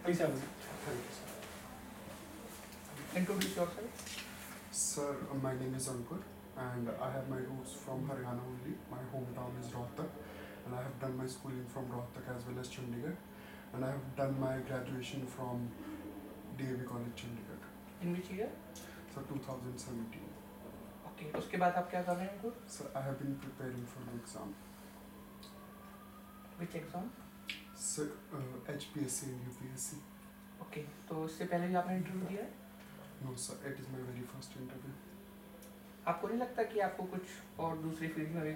Please have a seat. Thank you, sir. Introduce yourself. Sir, my name is Ankur and I have my roots from Haryana only. My hometown is Rohtak and I have done my schooling from Rohtak as well as Chandigarh, and I have done my graduation from DAV College Chandigarh. In which year? So 2017. Okay. उसके बाद आप क्या कर रहे हैं अंकुर? Sir, I have been preparing for the exam. Which exam? Sir, HPSC and UPSC. Okay. तो इससे पहले भी आपने इंटरव्यू दिया है? No sir, it is my very first interview. आपको नहीं लगता कि आपको कुछ और दूसरी फील्ड में भी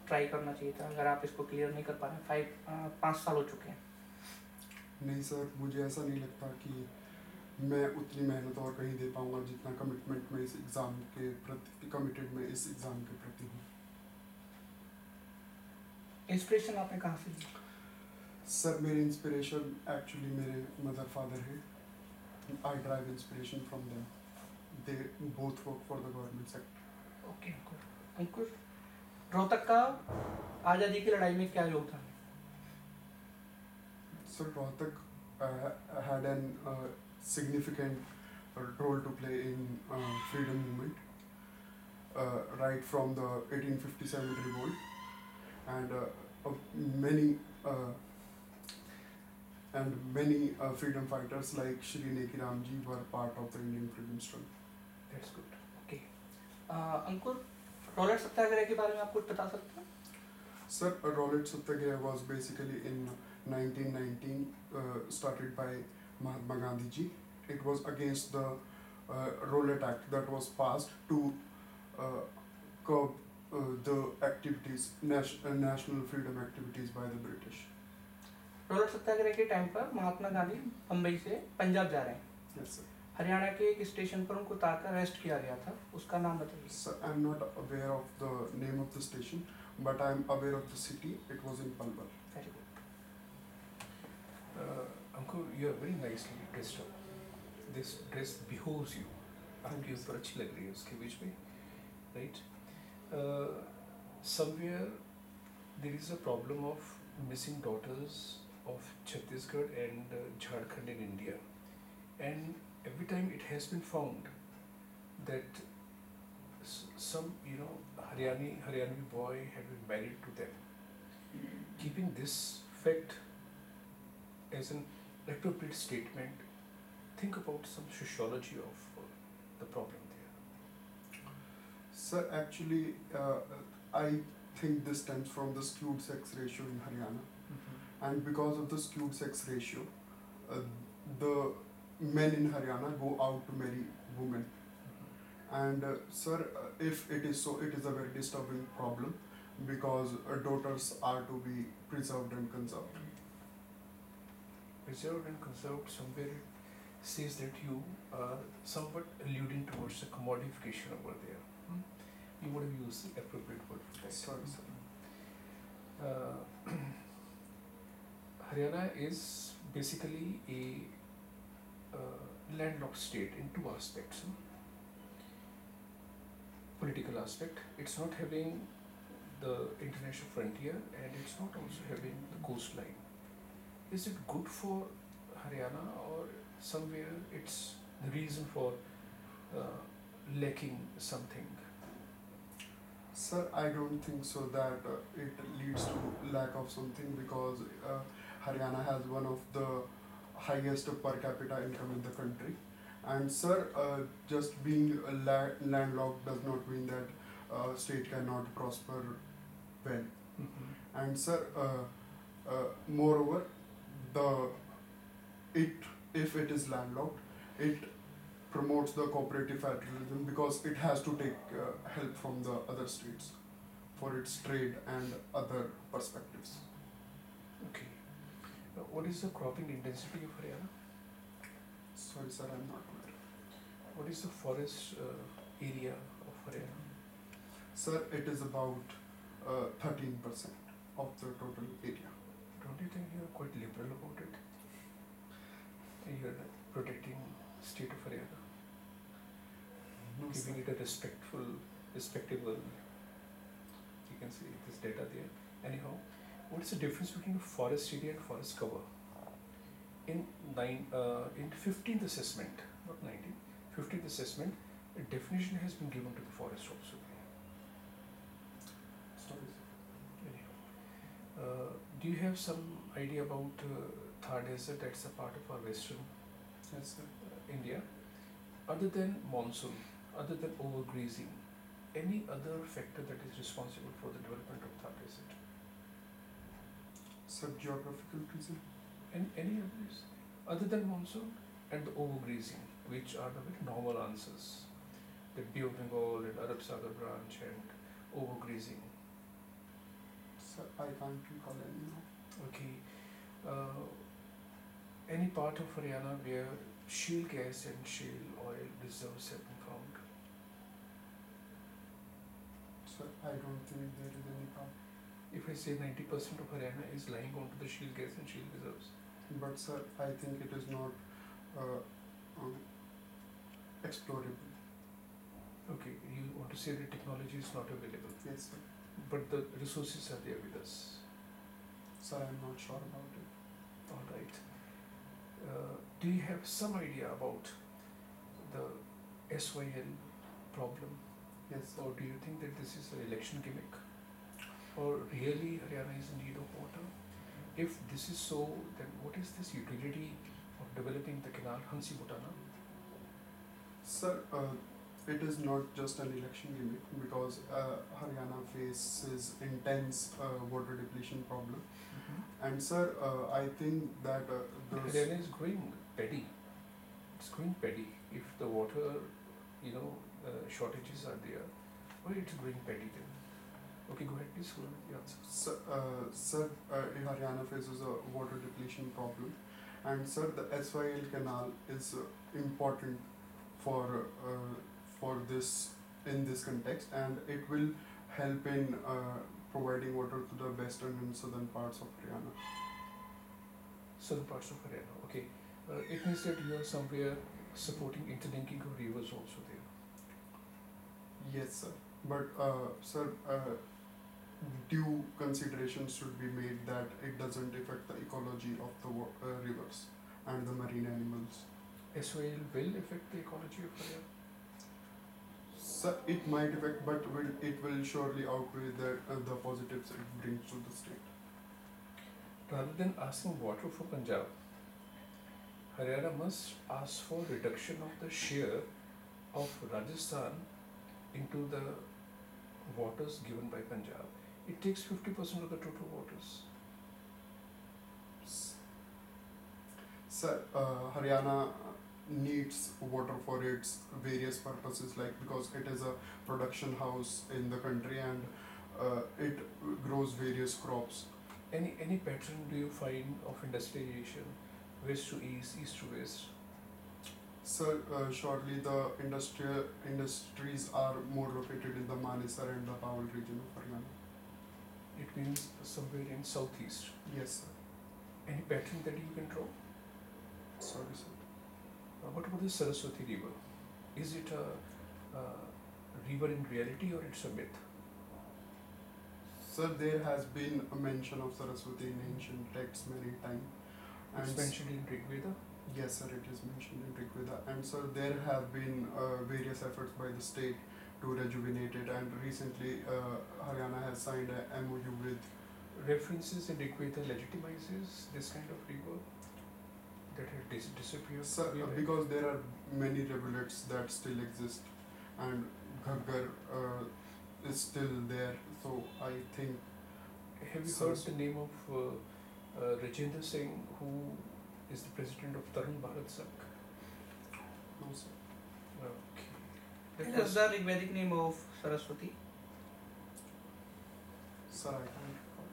ट्राई करना चाहिए था, अगर आप इसको क्लियर नहीं कर पा रहे हैं? 5 साल हो चुके हैं. नहीं सर, मुझे ऐसा नहीं लगता कि मैं उतनी मेहनत और कहीं दे पाऊंगा जितना कमिटमेंट में इस एग्ज़ाम के प्रति कमिटेड में इस एग्ज़ाम के प्रति हूँ. इंस्पिरेशन आपने कहाँ से ली? सर, मेरी इंस्पिरेशन एक्चुअली मेरे मदर फादर है. I derive inspiration from them. They both work for the government sector. Okay Ankur. Ankur, Rohtak का आज़ादी की लड़ाई में क्या योगदान है? So Rohtak had an significant role to play in freedom movement, right from the 1857 revolt, and many freedom fighters like Shri Neki Ramji were part of the Indian freedom struggle. That's good. Okay. Ankur, Rowlatt Satyagraha के बारे में आप कुछ बता सकते हैं? Sir, Rowlatt Satyagraha was basically in 1919, started by Mahatma Gandhi ji. It was against the Rowlatt Act that was passed to curb the activities, national freedom activities by the British. Rowlatt Satyagraha के time पर महात्मा गांधी मुंबई से पंजाब जा रहे हैं. Yes, sir. Haryana के एक station पर उनको उतारकर अरेस्ट किया गया था, उसका नाम बताइए. Sir, I'm not aware of the name of the station, but I'm aware of the city. It was in Palwal. Very good. Ankur, you are very nicely dressed up. This dress behoves you. आपके ऊपर अच्छी लग रही है उसके बीच में, right? Somewhere there is a problem of missing daughters of Chhattisgarh and Jharkhand in India, and every time it has been found that some Haryani boy had been married to them. Keeping this fact as an appropriate statement, think about some sociology of the problem there. Sir, actually, I think this stems from the skewed sex ratio in Haryana. And because of the skewed sex ratio, the men in Haryana go out to marry women. And sir, if it is so, it is a very disturbing problem because daughters are to be preserved and conserved. Preserved and conserved, somewhere says that you are somewhat alluding towards a commodification over there. You would have used the appropriate word for that. Sorry, sir. Haryana is basically a landlocked state in two aspects. Political aspect, it's not having the international frontier and it's not also having the coastline. Is it good for Haryana, or somewhere it's the reason for lacking something? Sir, I don't think so that it leads to lack of something because Haryana has one of the highest per capita income in the country. And sir, just being landlocked does not mean that state cannot prosper well. And sir, moreover, if it is landlocked, it promotes the cooperative federalism because it has to take help from the other states for its trade and other perspectives. Okay. What is the cropping intensity of Haryana? Sorry sir, I'm not aware. What is the forest area of Haryana? Sir, it is about 13% of the total area. Don't you think you are quite liberal about it? You are protecting state of Haryana, No, giving sir. it a respectable, you can see this data there. Anyhow, what is the difference between a forest area and forest cover? in 15th assessment, not 19th, 15th assessment, a definition has been given to the forest also. Sorry. Do you have some idea about Thar Desert? That's a part of our western Yes, sir. India. Other than monsoon, other than overgrazing, any other factor that is responsible for the development of Thar Desert? Sir, geographical reason. And any others other than monsoon and the overgrazing, which are the very normal answers, the Bay of Bengal and Arab Sagar branch and overgrazing. Sir, I can't recall any now. Okay, any part of Haryana where shale gas and shale oil reserves have been found? Sir, I don't think there is any part. If I say 90% of Haryana is lying onto the shale gas and shale reserves, But sir, I think it is not explorable. okay, you want to say the technology is not available, Yes, sir. but the resources are there with us. Sir, I'm not sure about it. All right. Do you have some idea about the SYL problem, Yes, sir. or do you think that this is an election gimmick, or really Haryana is in need of water? If this is so, then what is this utility of developing the canal Hansi Butana? Sir, it is not just an election gimmick because Haryana faces intense water depletion problem. And sir, I think that those Haryana is growing paddy. It's growing paddy. If the water, shortages are there, why it's growing paddy then? Okay, go ahead, please. Go ahead with the answer. Sir, Haryana faces a water depletion problem, and sir, the SYL canal is important for this in this context, and it will help in providing water to the western and southern parts of Haryana. Southern parts of Haryana. Okay, it means that you are somewhere supporting interlinking of rivers also there. Yes, sir. But sir, due consideration should be made that it doesn't affect the ecology of the rivers and the marine animals. SYL will affect the ecology of Haryana. So it might affect, but it will surely outweigh the positives it brings to the state. Rather than asking water for Punjab, Haryana must ask for reduction of the share of Rajasthan into the waters given by Punjab. It takes 50% of the total waters. Sir, Haryana needs water for its various purposes, like because it is a production house in the country and it grows various crops. Any pattern do you find of industrialization, west to east, east to west? Sir, surely the industries are more located in the Manesar and the Bawal region of Haryana. It means somewhere in southeast. Yes, sir. Any pattern that you can draw? Sorry, sir. What about the Saraswati River? Is it a river in reality or it's a myth? Sir, there has been a mention of Saraswati in ancient texts many times. It's mentioned in Rig Veda. Yes, sir, it is mentioned in Rig Veda. And sir, there have been various efforts by the state to rejuvenate it. And recently, Haryana has signed a MOU with. References in Rig Veda legitimizes this kind of river that has disappeared. Sir, because there are many rivulets that still exist, and Ghaggar is still there. So I think. Have you heard the name of Rajendra Singh, who is the president of Tarun Bharat Sangh? No, sir. Okay. What is the Rigvedic name of Saraswati? Sir, I can't recall.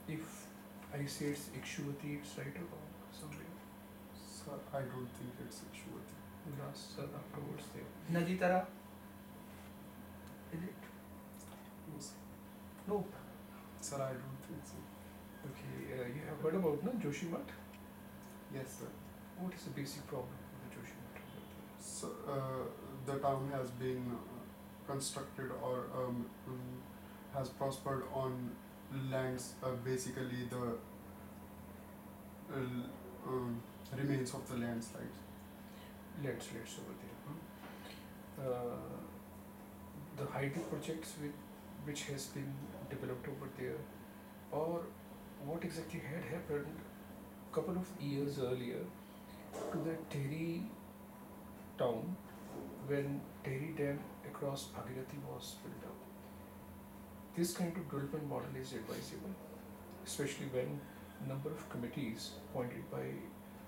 If I say it's Ikshuvati, it's right or wrong somewhere? Sir, I don't think it's Ikshuvati. Last afterwards there. Naditara? Is it? No, sir. Nope. Sir, I don't think so. Okay, you have heard about Joshimath? Yes, sir. What is the basic problem with the Joshimath? So, the town has been constructed or has prospered on lands, basically the remains of the landslides. Landslides over there. The hydro projects which has been developed over there, or what exactly had happened couple of years earlier to the Tehri town when Tehri Dam across Bhagirathi was built up. This kind of development model is advisable, especially when number of committees appointed by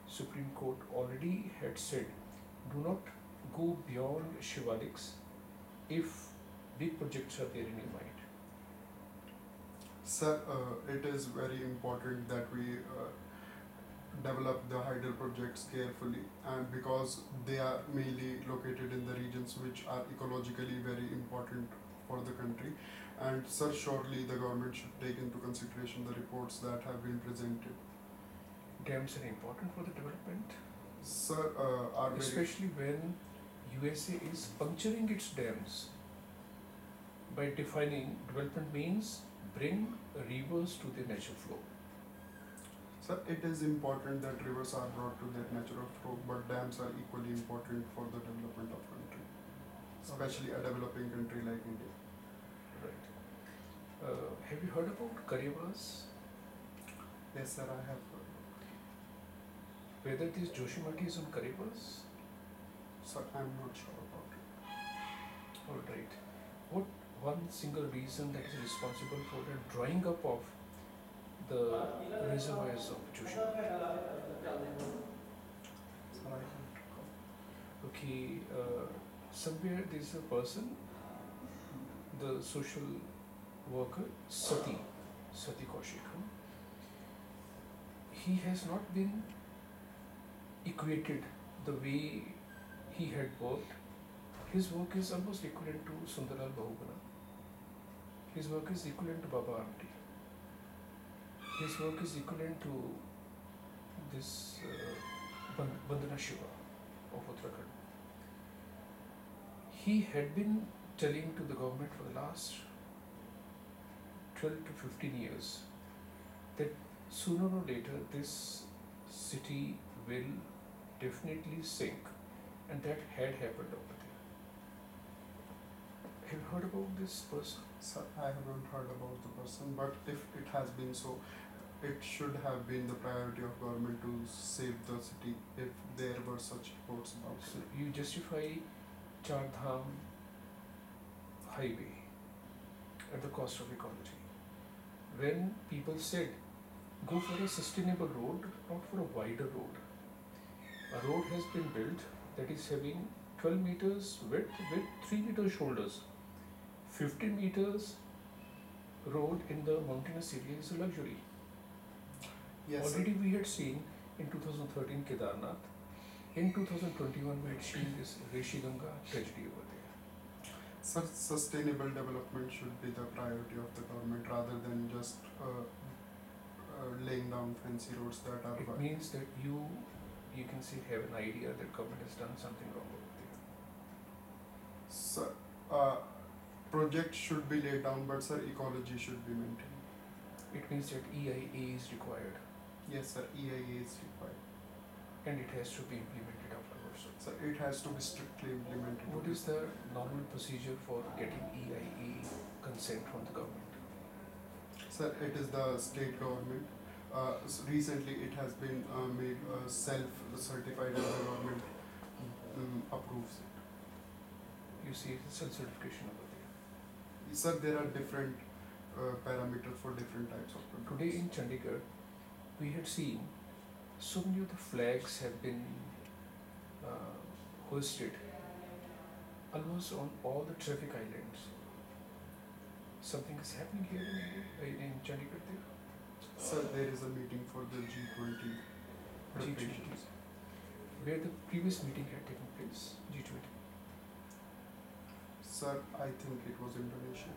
Supreme Court already had said do not go beyond Shivaliks if big projects are there in your mind. Sir, it is very important that we develop the hydel projects carefully, and because they are mainly located in the regions which are ecologically very important for the country. And sir, surely the government should take into consideration the reports that have been presented. Dams are important for the development, Sir, are very especially when USA is puncturing its dams by defining development means bring rivers to their natural flow. Sir, it is important that rivers are brought to their natural flow, but dams are equally important for the development of country, especially a developing country like India. Right. Have you heard about Karevas? Yes, sir, I have heard. Whether this Joshimati is on Karevas? Sir, I'm not sure about it. Alright. What one single reason that is responsible for the drying up of the reservoirs of Joshimati? Sir, I can't recall. Okay, somewhere there is a person, the social worker Sati Kaushik. He has not been equated the way he had worked. His work is almost equivalent to Sundaral Bahuguna. His work is equivalent to Baba Amti. His work is equivalent to this Vandana Shiva of Uttarakhand. He had been telling to the government for the last 12 to 15 years that sooner or later this city will definitely sink, and that had happened over there. Have you heard about this person? Sir, I haven't heard about the person, but if it has been so, it should have been the priority of government to save the city if there were such reports about So it. you justify Char Dham highway at the cost of ecology. When people said, go for a sustainable road, not for a wider road. A road has been built that is having 12 meters width with 3 meter shoulders. 15 meters road in the mountainous area is a luxury. Yes, sir. Already we had seen in 2013 Kedarnath. In 2021 we had seen this Rishi Ganga tragedy over there. Sir, sustainable development should be the priority of the government rather than just laying down fancy roads that are. It means that you can say have an idea that government has done something wrong over there. Sir, project should be laid down, but sir, ecology should be maintained. It means that EIA is required Yes, sir, EIA is required. and it has to be implemented afterwards. Sir, it has to be strictly implemented. What is the normal procedure for getting EIA consent from the government? Sir, it is the state government. Recently, it has been made self-certified, and the government approves it. You see it's self-certification over there. Sir, there are different parameters for different types of products. Today in Chandigarh, we had seen so many of the flags have been hoisted almost on all the traffic islands. Something is happening here in Chandigarh there. Sir, there is a meeting for the G20 preparations. Where the previous meeting had taken place, G20. Sir, I think it was Indonesia.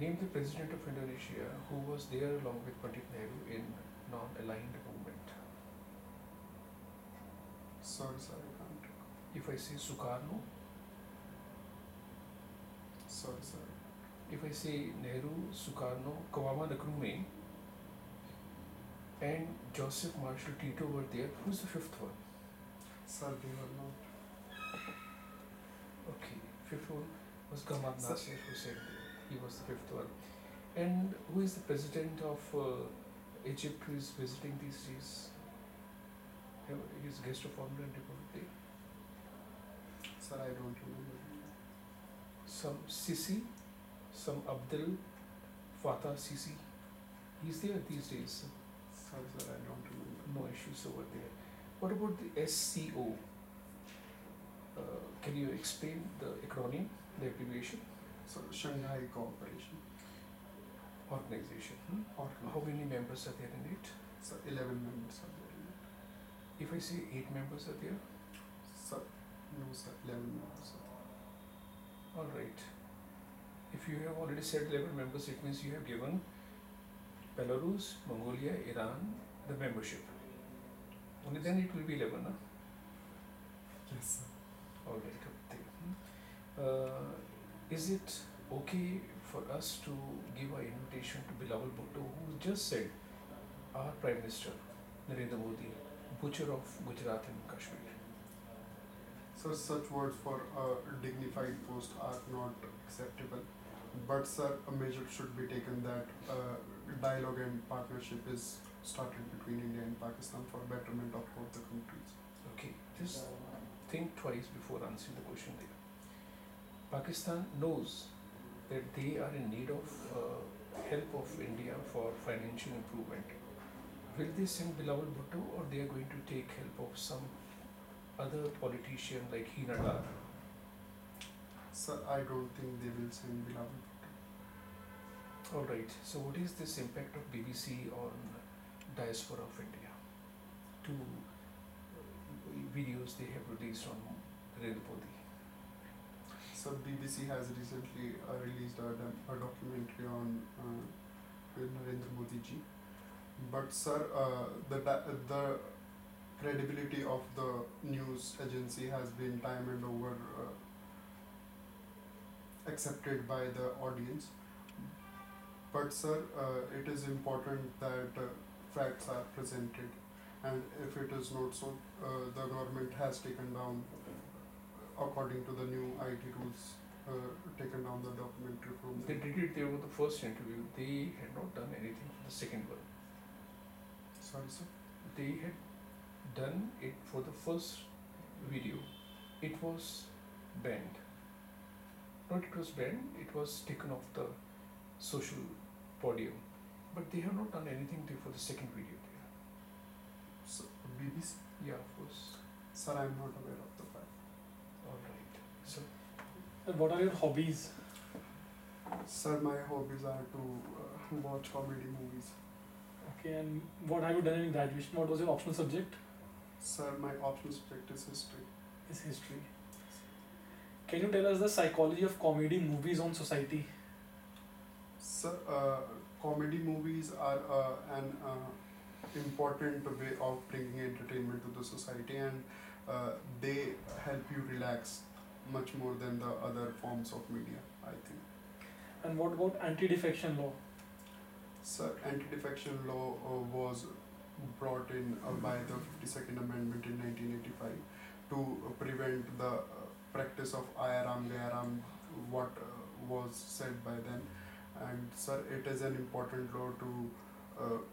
Name the president of Indonesia who was there along with Pandit Nehru in non-aligned movement. Sorry, sir, I can't recall. If I say Sukarno, Sorry, sir. if I say Nehru, Sukarno, Kawama Nkrumah, and Joseph Marshall Tito were there. Who's the fifth one? Sir, they were not. Okay, fifth one was Gamal Sir. Nasir Hussain. He was the fifth one. And who is the president of Egypt who is visiting these days? He is guest of honor in Republic Day. Sir, I don't remember. Some Sisi, some Abdel Fattah Sisi. He's there these days. Sir, I don't remember. No issues over there. What about the SCO? Can you explain the acronym, the abbreviation? So, Shanghai Cooperation Organization. How Organization. many members are there in it? Sir, 11 members are there in it. If I say 8 members are there, Sir, no, sir, 11 members are there. all right. If you have already said 11 members, it means you have given Belarus, Mongolia, Iran the membership. Only then it will be 11, huh? Yes, sir. All right. Okay. Is it okay for us to give an invitation to Bilawal Bhutto, who just said, our Prime Minister, Narendra Modi, butcher of Gujarat and Kashmir? Sir, such words for a dignified post are not acceptable. But, sir, a measure should be taken that dialogue and partnership is started between India and Pakistan for betterment of both the countries. Okay, just think twice before answering the question there. Pakistan knows that they are in need of help of India for financial improvement. Will they send Bilawal Bhutto, or they are going to take help of some other politician like Hina Dar? Sir, I don't think they will send Bilawal Bhutto. All right. So, what is this impact of BBC on diaspora of India? Two videos they have released on Narendra Modi. So BBC has recently released a documentary on Narendra Modi ji. But, sir, the credibility of the news agency has been time and over accepted by the audience. But, sir, it is important that facts are presented, and if it is not so, the government has taken down, according to the new IT rules, taken down the documentary from They the. did it. They were the first interview. They had not done anything for the second one. Sorry, sir. They had done it for the first video. It was banned. Not it was banned, it was taken off the social podium. But they have not done anything for the second video there. So, BBC? Yeah, of course. Sir, I am not aware of the fact. Alright. So, And what are your hobbies? Sir, my hobbies are to watch comedy movies. Okay, and what have you done in graduation? What was your optional subject? Sir, my optional subject is history. Is history. Can you tell us the psychology of comedy movies on society? Sir, comedy movies are an important way of bringing entertainment to the society, and they help you relax much more than the other forms of media, I think. And what about anti-defection law? Sir, anti-defection law was brought in by the 52nd Amendment in 1985 to prevent the practice of Ayaram Gayaram, what was said by then. And, sir, it is an important law to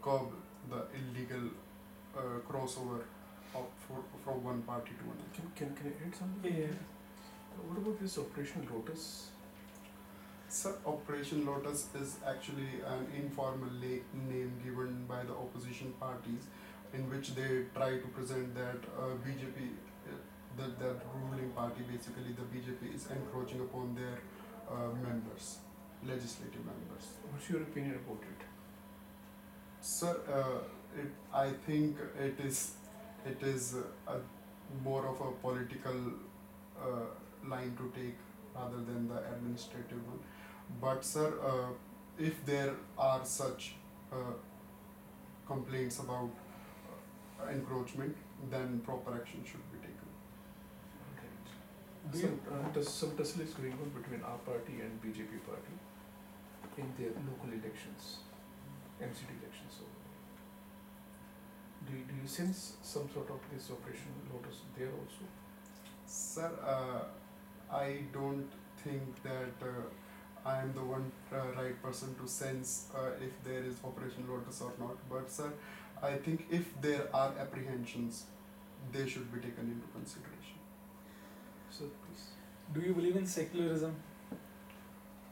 curb the illegal crossover from one party to another. can I add something? Yeah. What about this Operation Lotus? Sir, Operation Lotus is actually an informal name given by the opposition parties, in which they try to present that BJP, that ruling party, basically the BJP, is encroaching upon their members, legislative members. What's your opinion about it? Sir, I think it is more of a political line to take rather than the administrative one. But, sir, if there are such complaints about encroachment, then proper action should be taken. Okay. Some tussle is going on between our party and BJP party in their local elections, MCT elections. So, you sense some sort of this Operation Lotus there also? Sir, I don't think that I am the one right person to sense if there is Operation Lotus or not. But sir, I think if there are apprehensions, they should be taken into consideration. Sir, please. Do you believe in secularism?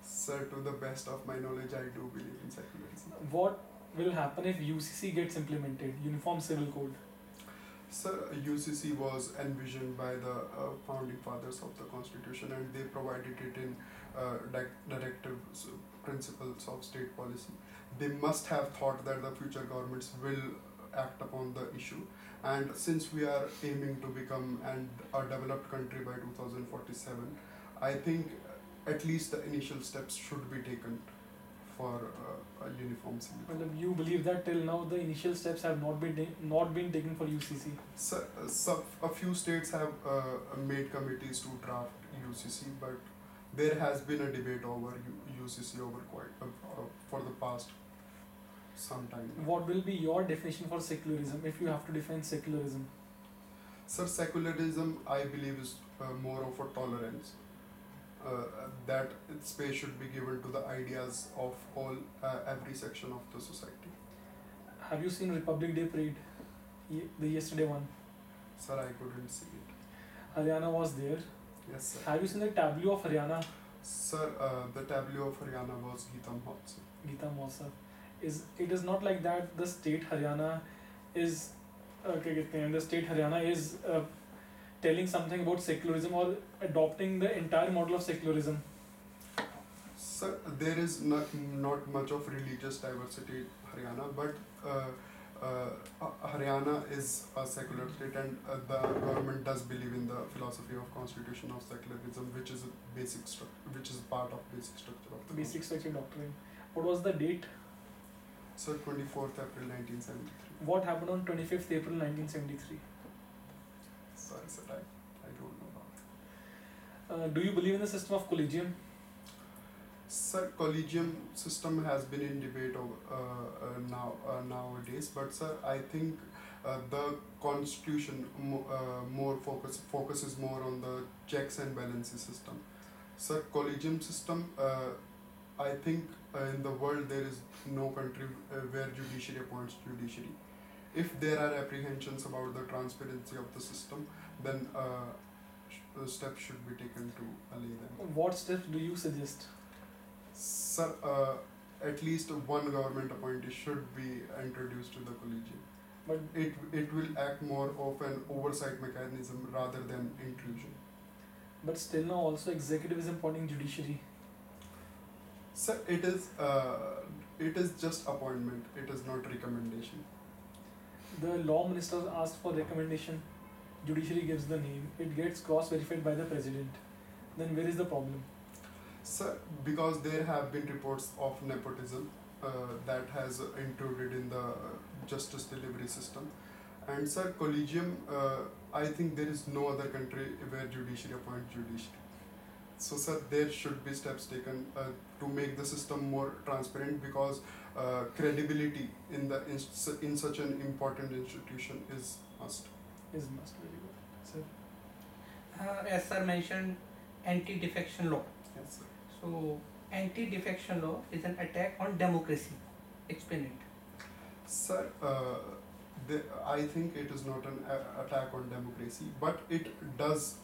Sir, to the best of my knowledge, I do believe in secularism. What will happen if UCC gets implemented, Uniform Civil Code? Sir, UCC was envisioned by the founding fathers of the Constitution, and they provided it in directives, principles of state policy. They must have thought that the future governments will act upon the issue, and since we are aiming to become a developed country by 2047, I think at least the initial steps should be taken for a uniform civil code. Well, you believe that till now the initial steps have not been taken for UCC? So, a few states have made committees to draft UCC, but there has been a debate over UCC over quite for the past some time. What will be your definition for secularism if you have to define secularism? Sir, secularism, I believe, is more of a tolerance. That space should be given to the ideas of every section of the society. Have you seen Republic Day parade? The yesterday one. Sir, I couldn't see it. Haryana was there. Yes, sir. Have you seen the tableau of Haryana? Sir, the tableau of Haryana was Gita Mahotsav. Gita Mahotsav. It is not like that the state Haryana is telling something about secularism or adopting the entire model of secularism. Sir, there is not much of religious diversity in Haryana, but Haryana is a secular state, and the government does believe in the philosophy of constitution of secularism, which is part of basic structure of the Basic structure doctrine. What was the date? Sir, 24th April 1973. What happened on 25th April 1973? Sorry, sir, I don't know about it. Do you believe in the system of collegium? Sir, collegium system has been in debate nowadays, but sir, I think the constitution focuses more on the checks and balances system. Sir, collegium system, I think in the world there is no country where judiciary appoints judiciary. If there are apprehensions about the transparency of the system, then steps should be taken to allay them. What steps do you suggest? Sir, at least one government appointee should be introduced to the collegium. But It will act more of an oversight mechanism rather than intrusion. still now also executive is appointing judiciary. Sir, it is just appointment. It is not recommendation. The law minister asks for recommendation. Judiciary gives the name. It gets cross-verified by the president. Then where is the problem? Sir, because there have been reports of nepotism that has intruded in the justice delivery system. And sir, collegium, I think there is no other country where judiciary appoints judiciary. So sir, there should be steps taken to make the system more transparent, because credibility in such an important institution is must. Is must. Very good. Sir. As sir mentioned, anti-defection law. Yes, sir. So, anti-defection law is an attack on democracy. Explain it. Sir, I think it is not an attack on democracy, but it does.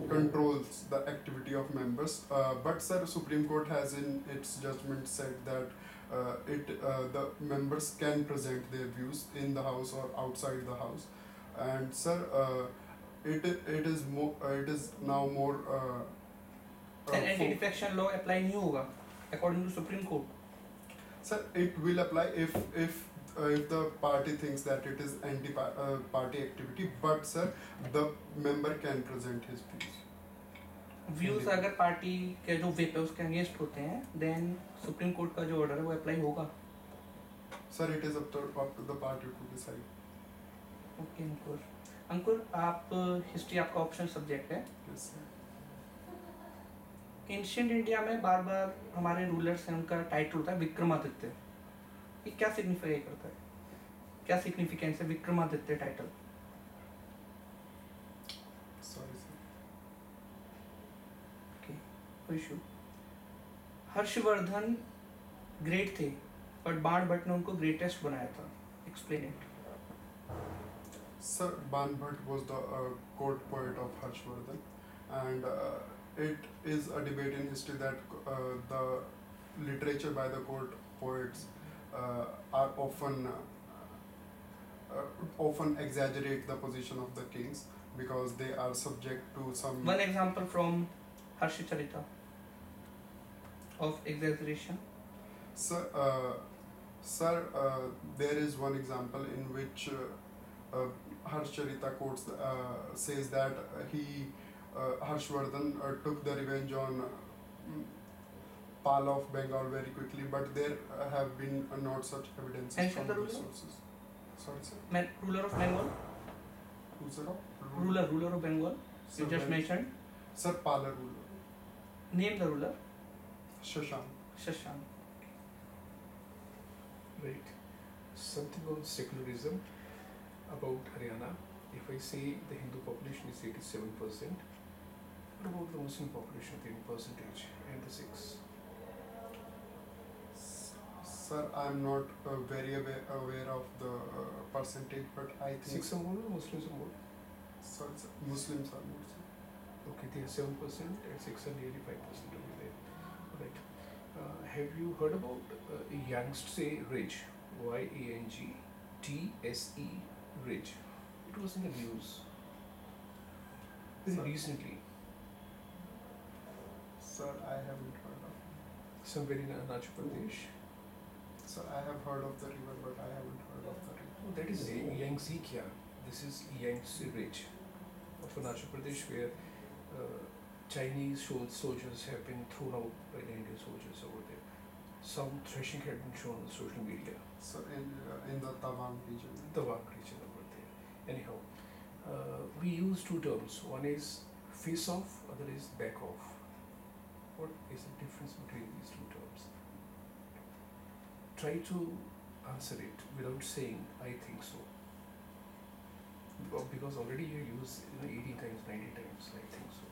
Controls the activity of members. But sir, Supreme Court has in its judgment said that the members can present their views in the house or outside the house. And sir, it is now more. Then anti-defection law apply नहीं होगा according to Supreme Court. Sir, it will apply if the party thinks that it is anti-party activity, but sir, the member can present his views. Views अगर party के जो वे पे उसके against होते हैं, then supreme court का जो order है वो अप्लाई होगा. Sir, it is up to the party to decide. Okay, अंकुर, आप हिस्ट्री आपका ऑप्शन सब्जेक्ट है. Yes, sir. एंशियंट इंडिया में बार बार हमारे रूलर्स हैं, उनका टाइटल होता है विक्रमादित्य। ये क्या सिग्निफाई करता है, क्या सिग्निफिकेंस है Vikramaditya title? Sorry, sir. Okay, कोई इशू। हर्षवर्धन ग्रेट थे, बट बाण भट्ट ने उनको ग्रेटेस्ट बनाया था। Explain it. Sir, Banbhat was the court poet of Harshvardhan, and it is a debate in history that the literature by the court poets are often exaggerate the position of the kings because they are subject to some. One example from Harshcharita of exaggeration. Sir, there is one example in which Harshcharita quotes says that Harshvardhan took the revenge on Pala of Bengal very quickly, but there have been not such evidences Mention from the these ruler. sources. Sorry, sir. Ruler of Bengal. Who's the Ruler of Bengal. You just mentioned. Sir, Pala ruler. Name the ruler. Shashank. Shashank. Right. Something on secularism about Haryana. If I say the Hindu population is 87%, what about the Muslim population in percentage and the Sikhs? Sir, I'm not very aware of the percentage, but I think. Sikhs are more or Muslims are more? Sorry, sir. Muslims are more, sir. Okay, they are 7% and Sikhs are nearly 5% over there. Right. Have you heard about Yangtze Ridge? YANGTSE Ridge. It was in the news very Sir. recently. Sir, I haven't heard of. Somewhere in Arunachal Pradesh. Sir, I have heard of the river, but I haven't heard of the river. Oh, that is Yangtze Kya. This is Yangtze Ridge of Arunachal Pradesh, where Chinese soldiers have been thrown out by the Indian soldiers over there. Some thrashing had been shown on social media. Sir, in the Tawang region. The Wang region over there. Anyhow, we use two terms. One is face off, other is back off. What is the difference between these two terms? Try to answer it without saying I think so. Because already you use 80 times, 90 times I think so.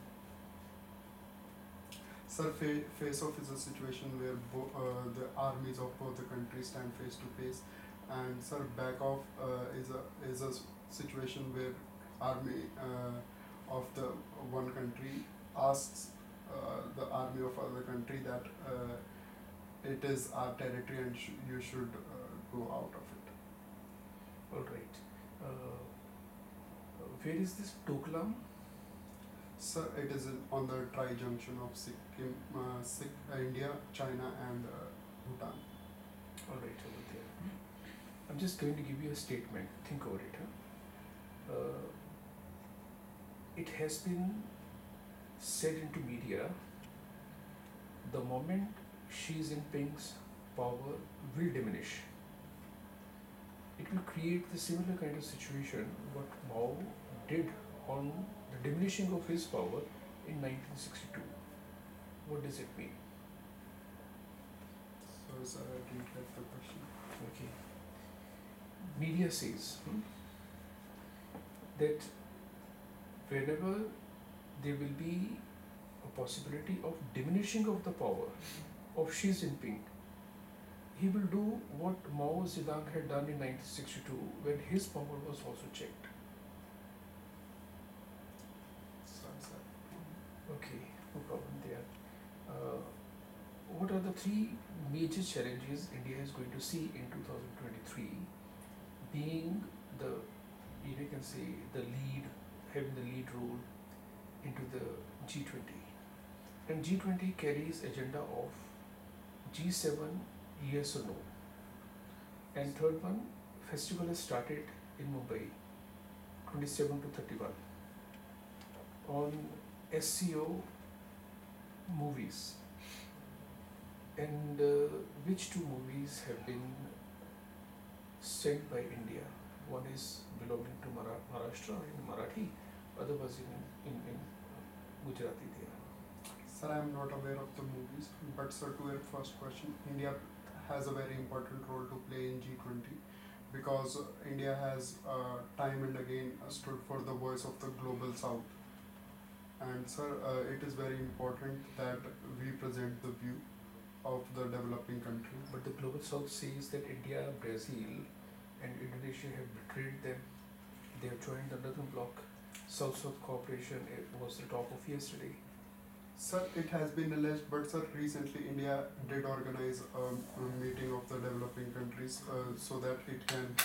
Sir, face off is a situation where the armies of both the countries stand face to face, and sir, back off is a situation where army of the one country asks the army of other country that it is our territory and you should go out of it. All right. Where is this Doklam? Sir, it is on the tri-junction of Sikkim, India, China and Bhutan. All right, over there. I'm just going to give you a statement. Think about it. It has been said into media, the moment Xi Jinping's power will diminish, it will create the similar kind of situation what Mao did on the diminishing of his power in 1962. What does it mean? Sorry, sir, I didn't get the question. Okay. Media says that whenever there will be a possibility of diminishing of the power of Xi Jinping, he will do what Mao Zedong had done in 1962 when his power was also checked. Sorry, sir. Okay, no problem there. What are the three major challenges India is going to see in 2023, being the, you can say, the lead, having the lead role into the G20? And G20 carries agenda of G7 yes or no. And third one, festival has started in Mumbai, 27 to 31, on SCO movies. And which two movies have been sent by India? One is belonging to Maharashtra in Marathi, other was in Gujarati there. Sir, I am not aware of the movies, but sir, to your first question, India has a very important role to play in G20 because India has time and again stood for the voice of the global south. And sir, it is very important that we present the view of the developing country. But the global south says that India, Brazil, and Indonesia have betrayed them. They have joined the northern bloc. South-South cooperation was the talk of yesterday. Sir, it has been alleged, but sir, recently India did organize a meeting of the developing countries so that it can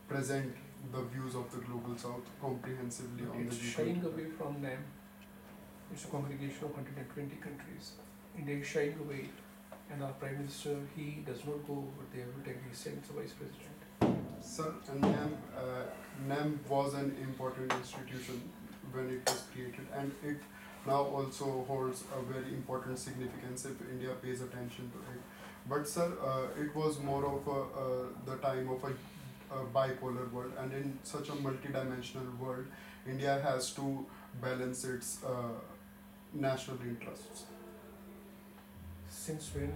present the views of the global south comprehensively on It's the G20. shying away from them. It's a congregation of 120 countries. India is shying away, and our Prime Minister, he does not go over there every time he sends a Vice President. Sir, NAM was an important institution when it was created, and it now also holds a very important significance if India pays attention to it. But sir, it was more of the time of a bipolar world, and in such a multidimensional world, India has to balance its national interests. Since when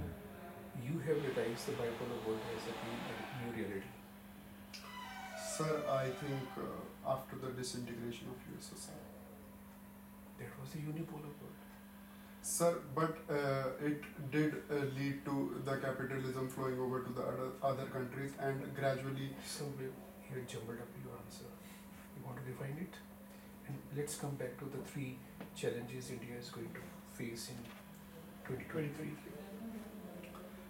you have realized the bipolar world has been a new reality? Sir, I think after the disintegration of USSR. That was the unipolar world. Sir, but it did lead to the capitalism flowing over to the other countries, and gradually. So we here jumbled up your answer. You want to refine it? And let's come back to the three challenges India is going to face in 2023.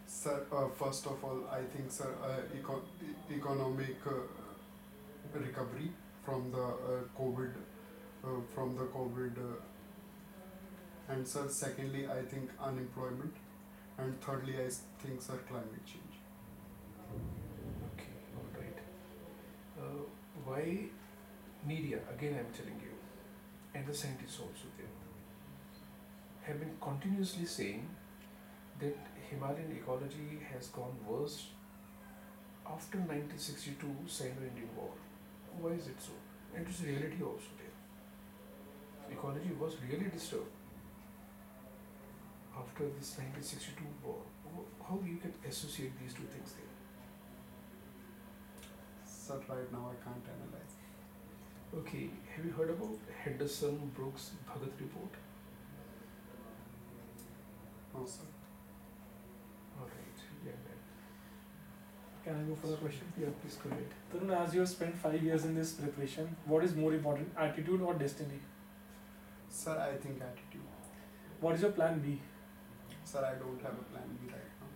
Sir, first of all, I think, sir, economic recovery from the COVID, and sir, secondly, I think unemployment, and thirdly, I think, sir, climate change. Okay, all right. Why media, again I'm telling you, and the scientists also there, have been continuously saying that Himalayan ecology has gone worse after 1962 Sino-Indian War. Why is it so? And it's reality also there. Ecology was really disturbed after this 1962 war. How you can associate these two things there? Sir, right now I can't analyze. Okay, have you heard about Henderson-Brooks Bhagat report? No, sir. Alright, yeah, man. Can I go for the question? Yeah, please go ahead. Tarun, as you have spent 5 years in this preparation, what is more important, attitude or destiny? Sir, I think attitude. What is your plan B? Sir, I don't have a plan B right now.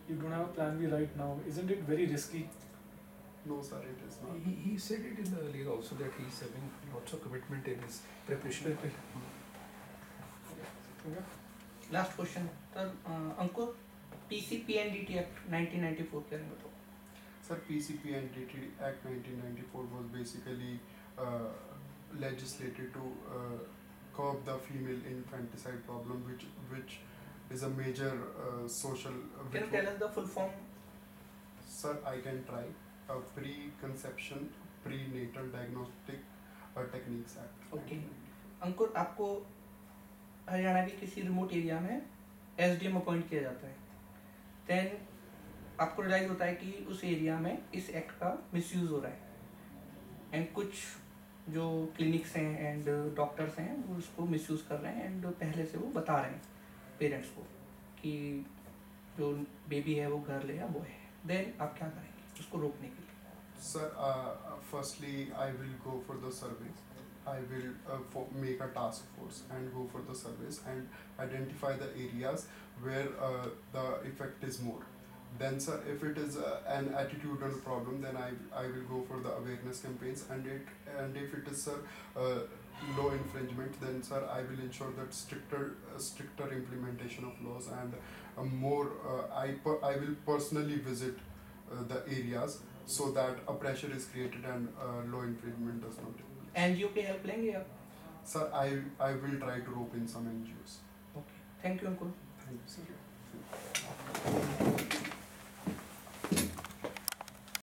You don't have a plan B right now. Isn't it very risky? No, sir, it is not. He said it in the earlier also that he's having lots of commitment in his preparation. Okay. Last question sir Ankur PCPNDT Act 1994 के बारे में बताओ. Sir, PCPNDT Act 1994 was basically legislated to curb the female infanticide problem, which is a major social. Can you tell us the full form? Sir, I can try. Preconception Prenatal Diagnostic Techniques Act. Okay. अंकुर, आपको हरियाणा के किसी remote area में SDM appoint किया जाता है, then आपको realise होता है कि उस एरिया में इस एक्ट का मिसयूज हो रहा है, एंड कुछ जो क्लिनिक्स हैं एंड डॉक्टर्स हैं वो उसको मिसयूज कर रहे हैं, एंड पहले से वो बता रहे हैं पेरेंट्स को कि जो बेबी है वो घर ले या बॉय है, देन आप क्या करेंगे उसको रोकने के लिए? Sir, firstly, I will go for the surveys. I will make a task force and go for the surveys and identify the areas where the effect is more. Then, sir, if it is an attitudinal problem, then I will go for the awareness campaigns, and if it is, sir, law infringement, then, sir, I will ensure that stricter implementation of laws, and more. I will personally visit the areas so that a pressure is created and law infringement does not. NGO की help लेंगे आप? Sir, I will try to rope in some NGOs. Okay. Thank you, Ankur. Thank you, sir.